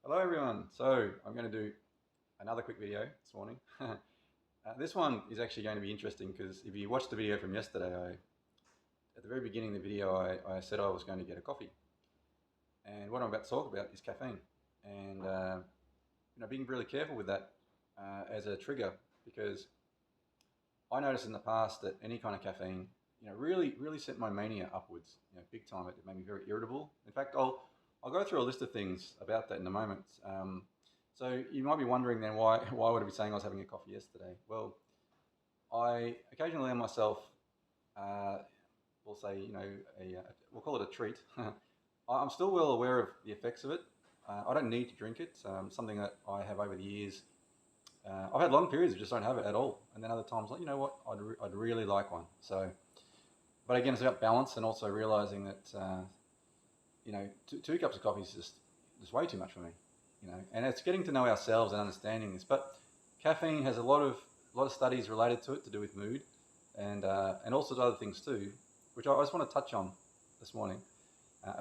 Hello everyone. So I'm going to do another quick video this morning. This one is actually going to be interesting because if you watched the video from yesterday, at the very beginning of the video, I said I was going to get a coffee. And what I'm about to talk about is caffeine. And being really careful with that as a trigger, because I noticed in the past that any kind of caffeine, really sent my mania upwards, big time. It made me very irritable. In fact, I'll go through a list of things about that in a moment. So you might be wondering then why would I be saying I was having a coffee yesterday? Well, I occasionally allow myself, we'll say, we'll call it a treat. I'm still well aware of the effects of it. I don't need to drink it. Something that I have over the years. I've had long periods of just don't have it at all, and then other times like, you know what, I'd really like one. So, but again, it's about balance and also realizing that two cups of coffee is just way too much for me. And it's getting to know ourselves and understanding this. But caffeine has a lot of studies related to it to do with mood, and also to other things too, which I just want to touch on this morning.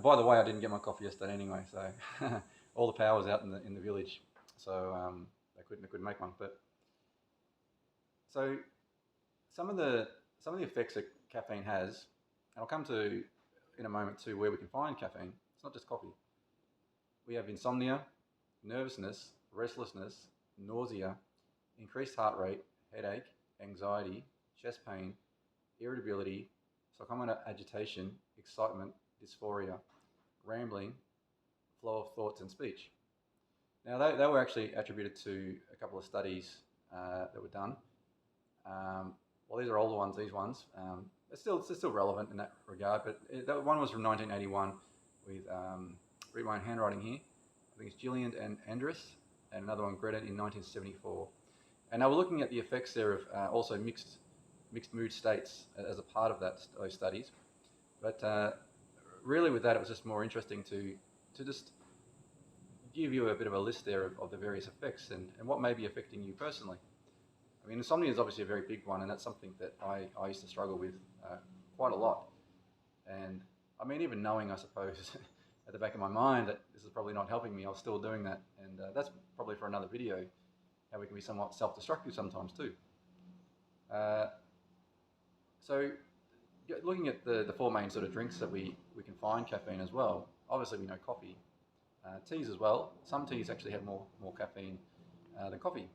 By the way, I didn't get my coffee yesterday anyway, so all the power was out in the village, so they couldn't make one. But so some of the effects that caffeine has, and I'll come to in a moment to where we can find caffeine. It's not just coffee. We have insomnia, nervousness, restlessness, nausea, increased heart rate, headache, anxiety, chest pain, irritability, psychomotor agitation, excitement, dysphoria, rambling, flow of thoughts and speech. Now they were actually attributed to a couple of studies that were done. Well, these are older ones, these ones. It's still relevant in that regard, but that one was from 1981 with, read my own handwriting here, I think it's Gillian and Andrus, and another one, Greta, in 1974. And they were looking at the effects there of also mixed mood states as a part of those studies. But really with that, it was just more interesting to just give you a bit of a list there of the various effects and what may be affecting you personally. I mean, insomnia is obviously a very big one, and that's something that I used to struggle with quite a lot. And I mean, even knowing, I suppose, at the back of my mind that this is probably not helping me, I was still doing that. And that's probably for another video, how we can be somewhat self-destructive sometimes too. So looking at the four main sort of drinks that we can find caffeine as well, obviously we know coffee, teas as well. Some teas actually have more caffeine than coffee.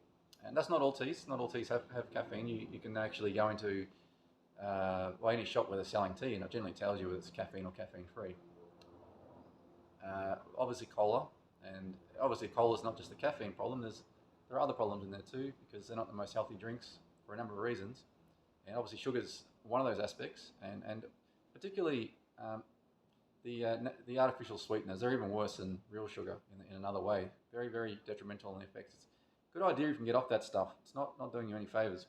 And that's not all teas. Not all teas have caffeine. You can actually go into any shop where they're selling tea, and it generally tells you whether it's caffeine or caffeine free. Obviously cola, and obviously cola is not just the caffeine problem. There are other problems in there too, because they're not the most healthy drinks for a number of reasons. And obviously sugar's one of those aspects, and particularly the artificial sweeteners. They're even worse than real sugar in another way. Very, very detrimental in effects. Good idea if you can get off that stuff. It's not doing you any favors.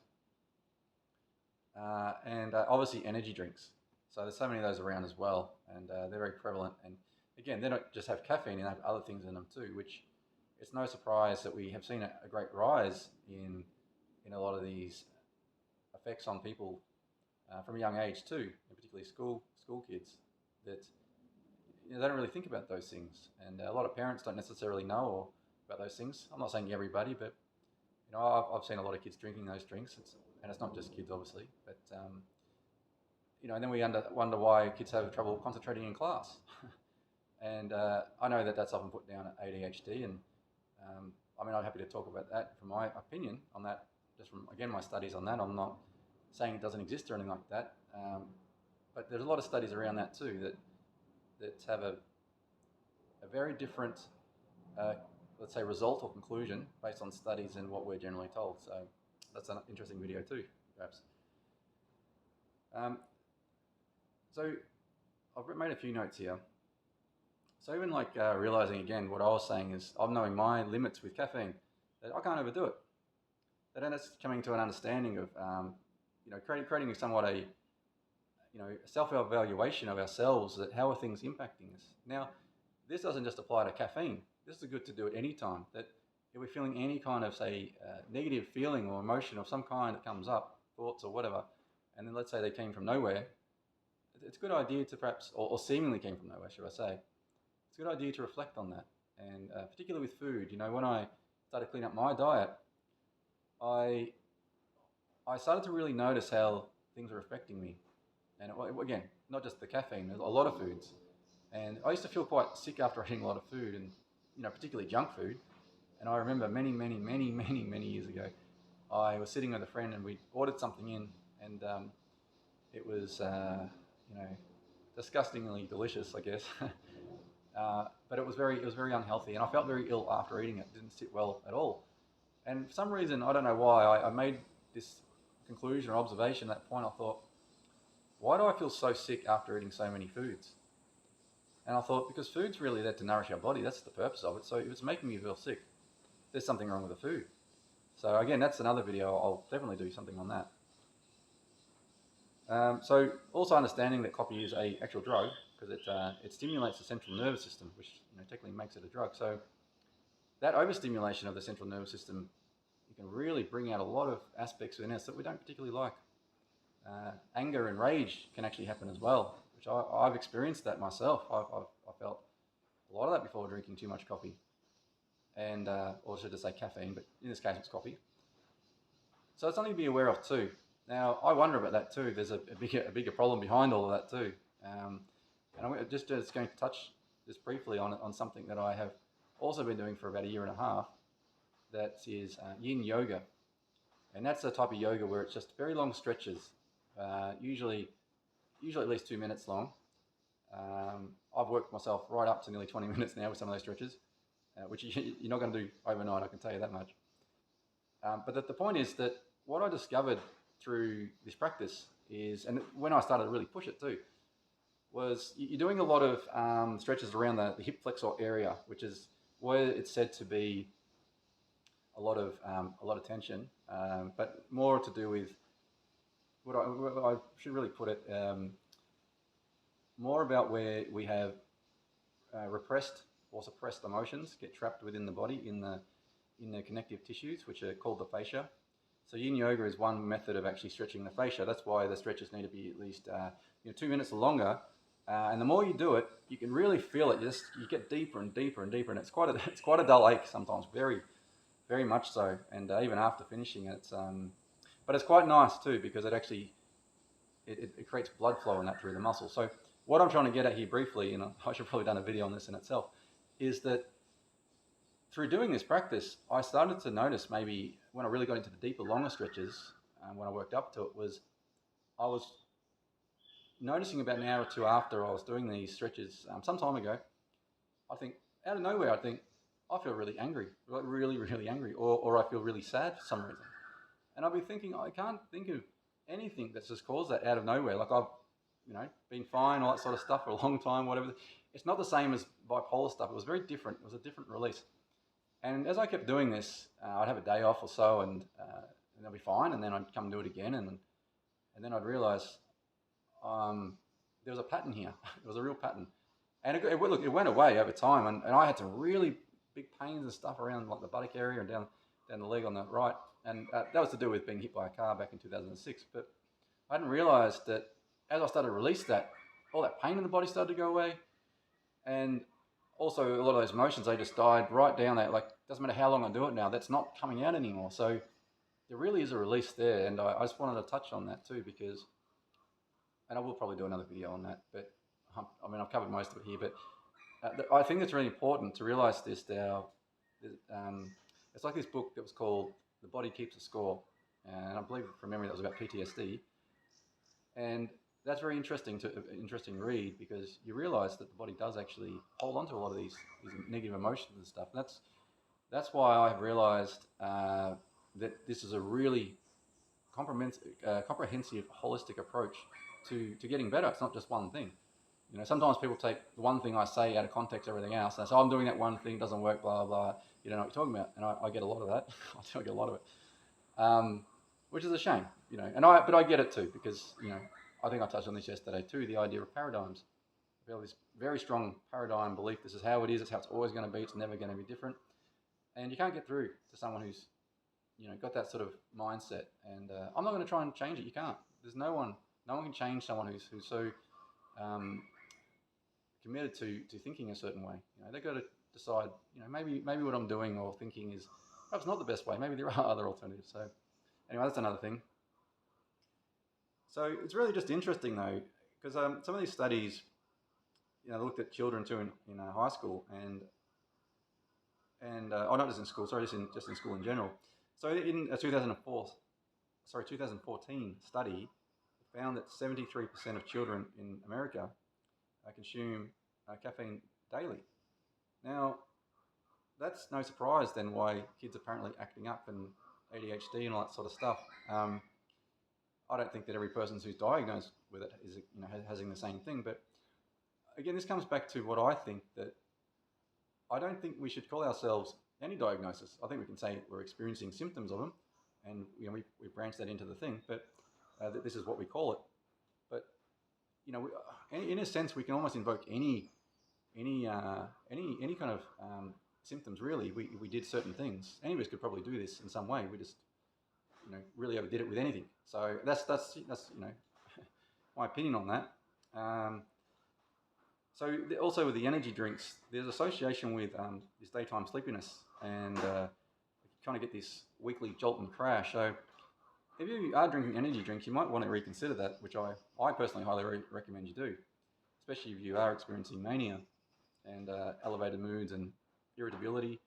And obviously energy drinks. So there's so many of those around as well, and they're very prevalent. And again, they don't just have caffeine, they have other things in them too, which it's no surprise that we have seen a great rise in a lot of these effects on people from a young age too, and particularly school kids, that they don't really think about those things. And a lot of parents don't necessarily know about those things. I'm not saying everybody, but I've seen a lot of kids drinking those drinks, and it's not just kids obviously, but and then we wonder why kids have trouble concentrating in class. And I know that that's often put down at ADHD, and I mean, I'm happy to talk about that from my opinion on that, just from, again, my studies on that. I'm not saying it doesn't exist or anything like that, but there's a lot of studies around that too that have a very different let's say result or conclusion based on studies and what we're generally told. So that's an interesting video too, perhaps. So I've made a few notes here. So even like realizing again what I was saying is I'm knowing my limits with caffeine, that I can't overdo it. Then it's coming to an understanding of creating somewhat a self-evaluation of ourselves, that how are things impacting us. Now, this doesn't just apply to caffeine. This is good to do at any time. That if we're feeling any kind of, say, negative feeling or emotion of some kind that comes up, thoughts or whatever, and then let's say they came from nowhere, it's a good idea to perhaps, or seemingly came from nowhere, should I say, it's a good idea to reflect on that and particularly with food. You know, when I started cleaning up my diet, I started to really notice how things were affecting me. And again, not just the caffeine, there's a lot of foods. And I used to feel quite sick after eating a lot of food, and particularly junk food. And I remember many years ago, I was sitting with a friend and we ordered something in, and it was disgustingly delicious, I guess. But it was very unhealthy, and I felt very ill after eating it. It didn't sit well at all. And for some reason, I don't know why, I made this conclusion or observation at that point. I thought, why do I feel so sick after eating so many foods? And I thought, because food's really there to nourish our body. That's the purpose of it. So if it's making me feel sick, there's something wrong with the food. So again, that's another video. I'll definitely do something on that. So also understanding that coffee is a actual drug, because it stimulates the central nervous system, which technically makes it a drug. So that overstimulation of the central nervous system, you can really bring out a lot of aspects within us that we don't particularly like. Anger and rage can actually happen as well, which I've experienced that myself. I felt a lot of that before drinking too much coffee, and or should I say caffeine, but in this case it's coffee. So it's something to be aware of too. Now I wonder about that too. There's a bigger problem behind all of that too, and I'm just going to touch just briefly on something that I have also been doing for about a year and a half. That is yin yoga, and that's a type of yoga where it's just very long stretches, usually at least 2 minutes long. I've worked myself right up to nearly 20 minutes now with some of those stretches, which you're not going to do overnight, I can tell you that much. But the point is that what I discovered through this practice is, and when I started to really push it too, was you're doing a lot of stretches around the hip flexor area, which is where it's said to be a lot of tension, but more to do with what I should really put it, more about where we have repressed or suppressed emotions get trapped within the body in the connective tissues, which are called the fascia. So yin yoga is one method of actually stretching the fascia. That's why the stretches need to be at least 2 minutes or longer. And the more you do it, you can really feel it. You get deeper and deeper and deeper, and it's quite a dull ache sometimes, very much so. And even after finishing it, but it's quite nice too, because it actually it creates blood flow and that through the muscle. So what I'm trying to get at here briefly, and I should have probably done a video on this in itself, is that through doing this practice, I started to notice, maybe when I really got into the deeper, longer stretches, when I worked up to it, I was noticing about an hour or two after I was doing these stretches some time ago, I think, out of nowhere, I feel really angry, like really angry, or I feel really sad for some reason. And I'll be thinking, I can't think of anything that's just caused that out of nowhere. Like I've, been fine, all that sort of stuff for a long time, whatever. It's not the same as bipolar stuff. It was very different. It was a different release. And as I kept doing this, I'd have a day off or so, and I'd be fine. And then I'd come do it again, and then I'd realize there was a pattern here. It was a real pattern. And it went away over time, and I had some really big pains and stuff around like the buttock area and down the leg on the right. And that was to do with being hit by a car back in 2006. But I hadn't realized that as I started to release that, all that pain in the body started to go away. And also a lot of those emotions, they just died right down there. Like, doesn't matter how long I do it now, that's not coming out anymore. So there really is a release there. And I just wanted to touch on that too, because, and I will probably do another video on that, but I've covered most of it here, but I think it's really important to realize this now. It's like this book that was called The Body Keeps a Score. And I believe from memory that was about PTSD. And that's very interesting read, because you realize that the body does actually hold on to a lot of these negative emotions and stuff. And that's why I've realized that this is a really comprehensive, holistic approach to getting better. It's not just one thing. Sometimes people take the one thing I say out of context, everything else, and they say, I'm doing that one thing, doesn't work, blah, blah, blah. You don't know what you're talking about. And I get a lot of that. I get a lot of it, which is a shame, but I get it too, because, I think I touched on this yesterday too, the idea of paradigms. We have this very strong paradigm belief, this is how it is, it's how it's always going to be, it's never going to be different. And you can't get through to someone who's, got that sort of mindset. And I'm not going to try and change it. You can't. There's no one can change someone who's so committed to thinking a certain way. They've got to decide, maybe what I'm doing or thinking is perhaps not the best way. Maybe there are other alternatives. So anyway, that's another thing. So it's really just interesting though, because some of these studies, they looked at children too in high school and not just in school, sorry, just in school in general. So in a 2014 study, it found that 73% of children in America consume caffeine daily. Now, that's no surprise then why kids are apparently acting up and ADHD and all that sort of stuff. I don't think that every person who's diagnosed with it is, having the same thing. But again, this comes back to what I think, that I don't think we should call ourselves any diagnosis. I think we can say we're experiencing symptoms of them, and we branch that into the thing. But that this is what we call it. But in a sense, we can almost invoke any kind of symptoms. Really, we did certain things. Any of us could probably do this in some way. We just really overdid it with anything. So that's my opinion on that. So also with the energy drinks, there's association with this daytime sleepiness, and you kind of get this weekly jolt and crash. So if you are drinking energy drinks, you might want to reconsider that, which I personally highly recommend you do, especially if you are experiencing mania and elevated moods and irritability,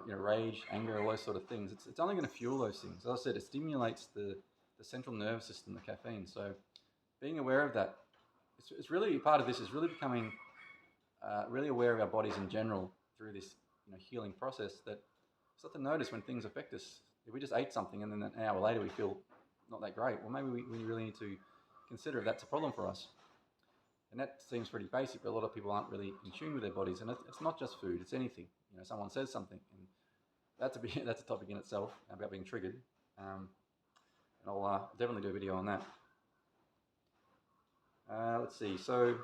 rage, anger, all those sort of things. It's only going to fuel those things. As I said, it stimulates the central nervous system, the caffeine. So being aware of that, it's really part of this is really becoming really aware of our bodies in general through this healing process, that start to notice when things affect us. If we just ate something and then an hour later we feel not that great, well, maybe we really need to consider if that's a problem for us. And that seems pretty basic, but a lot of people aren't really in tune with their bodies. And it's not just food, it's anything. Someone says something, and that's a topic in itself about being triggered. And I'll definitely do a video on that. Let's see. So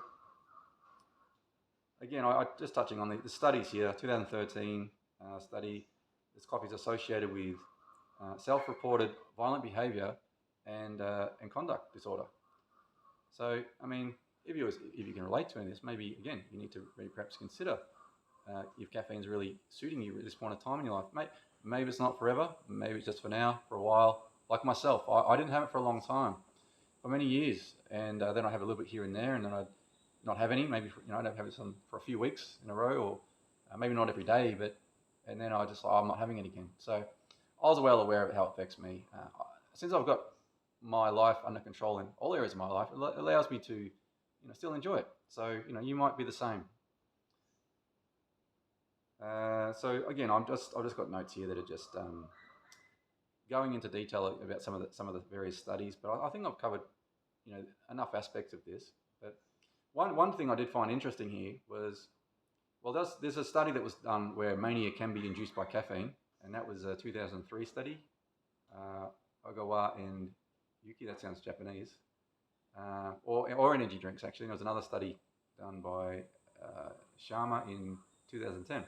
again, I just touching on the studies here. 2013 study. This coffee is associated with self-reported violent behaviour and conduct disorder. So I mean, if you can relate to any of this, maybe again you need to perhaps consider if caffeine's really suiting you at this point of time in your life. Maybe it's not forever. Maybe it's just for now, for a while. Like myself, I didn't have it for a long time, for many years, and then I have a little bit here and there, and then I'd not have any. Maybe I don't have it for a few weeks in a row, or maybe not every day, and then I just I'm not having it again. So I was well aware of how it affects me. Since I've got my life under control in all areas of my life, it allows me to still enjoy it. So you might be the same. So again, I've just got notes here that are just going into detail about some of the various studies, but I think I've covered enough aspects of this. But one thing I did find interesting here was, there's a study that was done where mania can be induced by caffeine, and that was a 2003 study. Ogawa and Yuki, that sounds Japanese, or energy drinks actually. There was another study done by Sharma in 2010.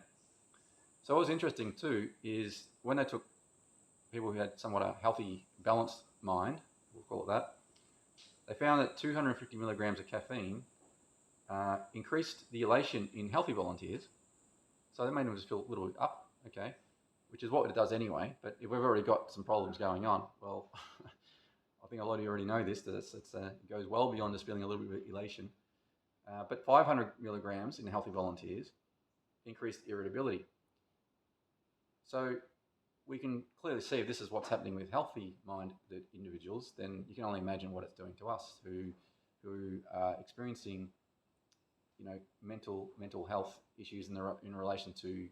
So what was interesting too is when they took people who had somewhat a healthy, balanced mind, we'll call it that, they found that 250 milligrams of caffeine increased the elation in healthy volunteers. So that made them just feel a little bit up, okay, which is what it does anyway. But if we've already got some problems going on, well, I think a lot of you already know this, that it goes well beyond just feeling a little bit of elation. But 500 milligrams in healthy volunteers increased irritability. So we can clearly see if this is what's happening with healthy-minded individuals, then you can only imagine what it's doing to us who are experiencing, mental health issues in relation to,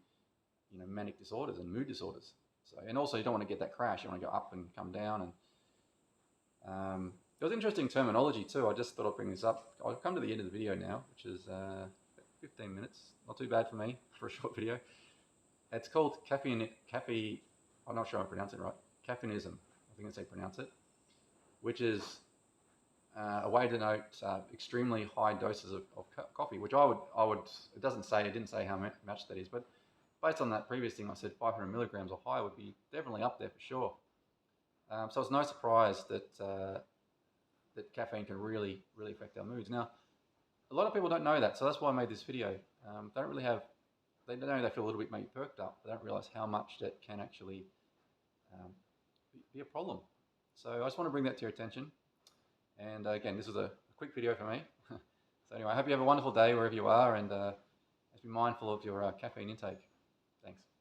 manic disorders and mood disorders. So, and also you don't want to get that crash. You want to go up and come down. And there was interesting terminology too. I just thought I'd bring this up. I've come to the end of the video now, which is 15 minutes. Not too bad for me for a short video. It's called caffeine. I'm not sure I pronounce it right. Caffeinism, I think that's how you pronounce it, which is a way to denote extremely high doses of coffee, which I would. It didn't say how much that is, but based on that previous thing I said, 500 milligrams or higher would be definitely up there for sure. So it's no surprise that caffeine can really affect our moods. Now, a lot of people don't know that, so that's why I made this video. They don't really have they know they feel a little bit maybe perked up. They don't realise how much that can actually be a problem. So I just want to bring that to your attention. And again, this was a quick video for me. So anyway, I hope you have a wonderful day wherever you are, and be mindful of your caffeine intake. Thanks.